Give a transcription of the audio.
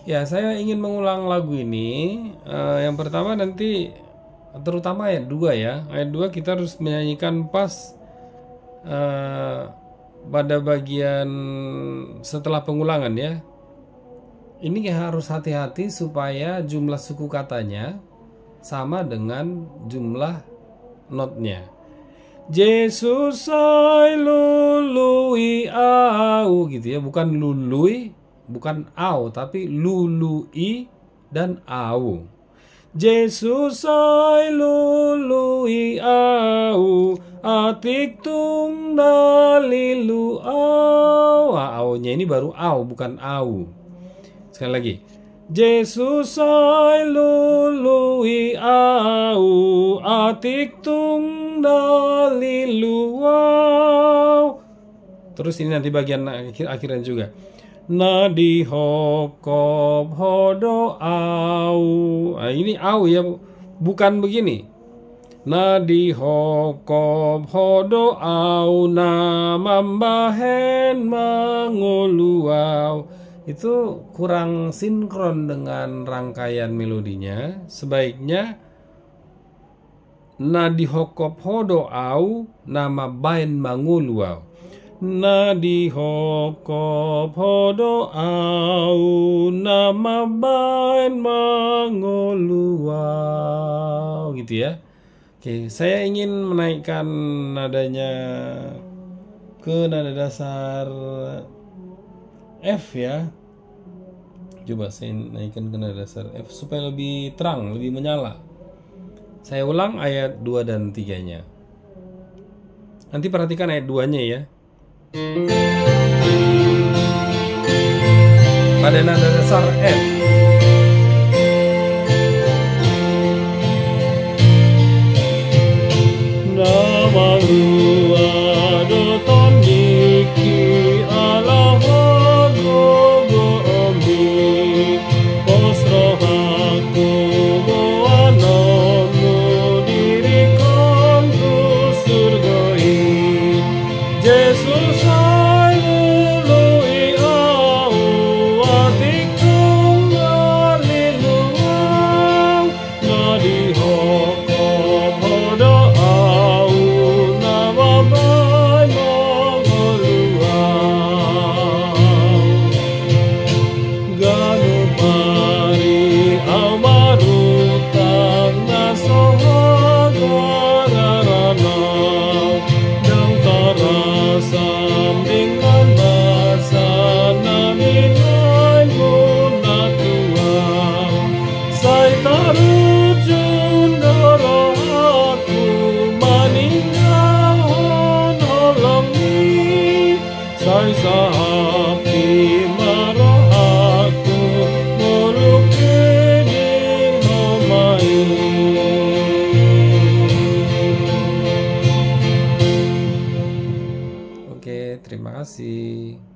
Ya, saya ingin mengulang lagu ini. Yang pertama nanti, terutama ayat 2 ya. Ayat 2 kita harus menyanyikan pas pada bagian setelah pengulangan ya. Ini harus hati-hati supaya jumlah suku katanya sama dengan jumlah notnya. Yesus ai lului au gitu ya, bukan lului, bukan au, tapi lului dan au. Yesus ai lului au, atik tung dalilu au. Au-nya ini baru au, bukan au. Sekali lagi. Yesus ai lului au, atik tung dalilu au. Terus ini nanti bagian akhirnya juga. Nadi hokop hodo au. Nah, ini au ya, bukan begini. Nadi hokop hodo au namambahen mangoluau. Itu kurang sinkron dengan rangkaian melodinya. Sebaiknya nadi hokop hodo au nama bain mangoluau. Nadi hokop hodo au nama bain mangoluau, gitu ya. Oke, saya ingin menaikkan nadanya ke nada dasar F ya. Coba saya naikkan ke nada dasar F supaya lebih terang, lebih menyala. Saya ulang ayat 2 dan 3-nya. Nanti perhatikan ayat 2-nya ya. pada nada dasar F. Oke, terima kasih.